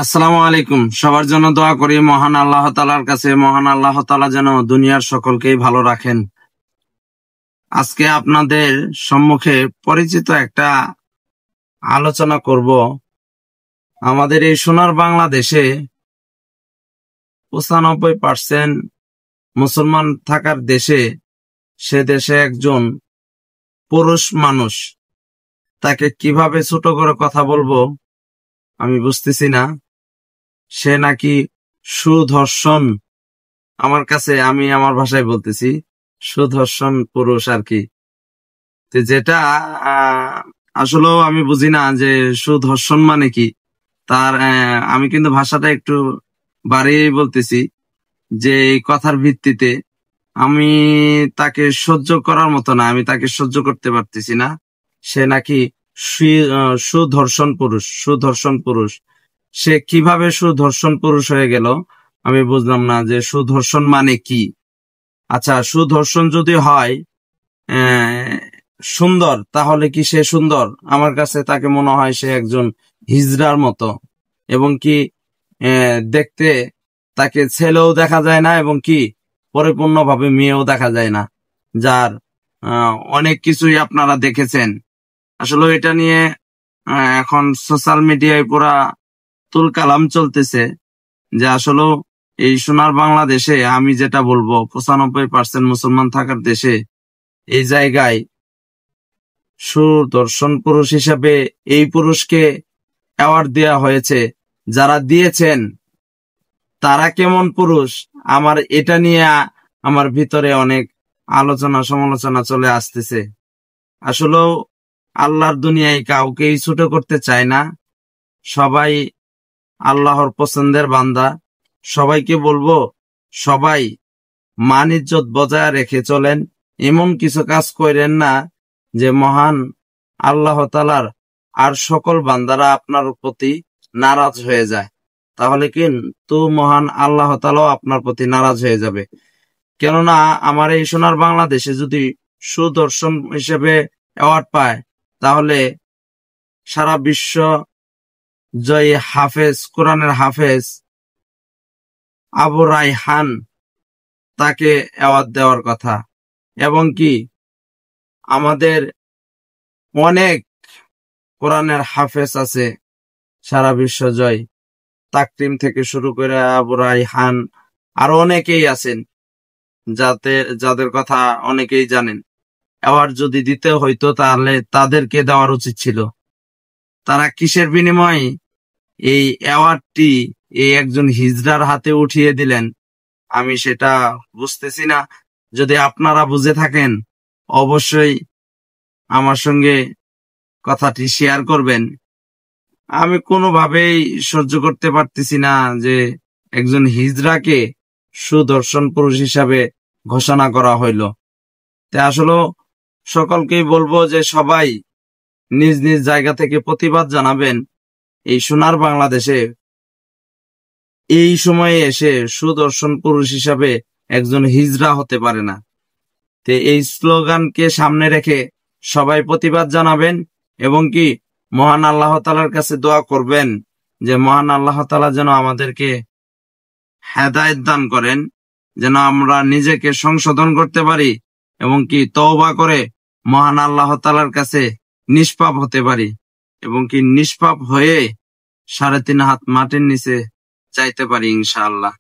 আসসালামু আলাইকুম। সবার জন্য দোয়া করি মহান আল্লাহ তাআলার কাছে, মহান আল্লাহ তাআলা যেন দুনিয়ার সকলকেই ভালো রাখেন। আজকে আপনাদের সম্মুখে পরিচিত একটা আলোচনা করব। আমাদের এই সোনার বাংলাদেশে ৯৫% মুসলমান থাকার দেশে, সে দেশে একজন পুরুষ মানুষ, তাকে কিভাবে ছোট করে কথা বলবো আমি বুঝতেছি না। সে নাকি সুধর্ষণ, আমার কাছে, আমি আমার ভাষায় বলতেছি, সুদর্শন পুরুষ আর কি। তো যেটা আসলেও আমি বুঝি না যে সুদর্শন মানে কি। তার আমি কিন্তু ভাষাটা একটু বাড়িয়ে বলতেছি যে এই কথার ভিত্তিতে আমি তাকে সহ্য করার মতো না, আমি তাকে সহ্য করতে পারতেছি না। সে নাকি সুধর্ষণ পুরুষ, সুধর্ষণ পুরুষ। সে কিভাবে সুধর্ষণ পুরুষ হয়ে গেল আমি বুঝলাম না যে সুধর্ষণ মানে কি। আচ্ছা, সুদর্শন যদি হয় সুন্দর, তাহলে কি সে সুন্দর? আমার কাছে তাকে মনে হয় সে একজন হিজড়ার মতো, এবং কি দেখতে তাকে ছেলেও দেখা যায় না, এবং কি পরিপূর্ণভাবে মেয়েও দেখা যায় না, যার অনেক কিছুই আপনারা দেখেছেন। আসলে এটা নিয়ে এখন সোশ্যাল মিডিয়ায় পুরা তুলকালাম চলতেছে যে আসলে এই সোনার বাংলাদেশে, আমি যেটা বলবো ৯৫% মুসলমান থাকার দেশে, এই জায়গায় সুদর্শন পুরুষ হিসাবে এই পুরুষকে অ্যাওয়ার্ড দেওয়া হয়েছে। যারা দিয়েছেন তারা কেমন পুরুষ, আমার এটা নিয়ে আমার ভিতরে অনেক আলোচনা সমালোচনা চলে আসতেছে। আসলেও আল্লাহর দুনিয়ায় কাউকেই ছোট করতে চায় না, সবাই আল্লাহর পছন্দের বান্দা। সবাইকে বলবো, সবাই মান ইজ্জত বজায় রেখে চলেন, এমন কিছু কাজ করেন না যে মহান আল্লাহ তাআলার আর সকল বান্দারা আপনার প্রতি নারাজ হয়ে যায়। তাহলে কিন্তু মহান আল্লাহ তাআলাও আপনার প্রতি নারাজ হয়ে যাবে। কেননা আমার এই সোনার বাংলাদেশে যদি সুদর্শন হিসেবে অ্যাওয়ার্ড পায়, তাহলে সারা বিশ্ব জয়ী হাফেজ, কোরআনের হাফেজ আবু রায়হান, তাকে অ্যাওয়ার্ড দেওয়ার কথা। এবং কি আমাদের অনেক কোরআনের হাফেজ আছে সারা বিশ্ব জয়, তাকরিম থেকে শুরু করে আবু রায়হান, আরো অনেকেই আছেন যাদের কথা অনেকেই জানেন। অ্যাওয়ার্ড যদি দিতে হইতো তাহলে তাদেরকে দেওয়ার উচিত ছিল। তারা কিসের বিনিময়ে এই অ্যাওয়ার্ডটি এই একজন হিজড়ার হাতে উঠিয়ে দিলেন, আমি সেটা বুঝতেছি না। যদি আপনারা বুঝে থাকেন অবশ্যই আমার সঙ্গে কথাটি শেয়ার করবেন। আমি কোনোভাবেই সহ্য করতে পারতেছি না যে একজন হিজড়াকে সুদর্শন পুরুষ হিসাবে ঘোষণা করা হইল। তাই আসলে সকলকেই বলবো যে সবাই নিজ নিজ জায়গা থেকে প্রতিবাদ জানাবেন। এই সোনার বাংলাদেশে এই সময়ে এসে সুদর্শন পুরুষ হিসাবে একজন হিজড়া হতে পারে না। তো এই স্লোগানকে সামনে রেখে সবাই প্রতিবাদ জানাবেন, এবং কি মহান আল্লাহ তাআলার কাছে দোয়া করবেন যে মহান আল্লাহ তাআলা যেন আমাদেরকে হেদায়েত দান করেন, যেন আমরা নিজেকে সংশোধন করতে পারি, এবং কি তওবা করে মহান আল্লাহ তাআলার কাছে নিষ্পাপ হতে পারি, এবং কি নিষ্পাপ হয়ে ৩.৫ হাত মাটির নিচে চাইতে পারি ইনশাআল্লাহ।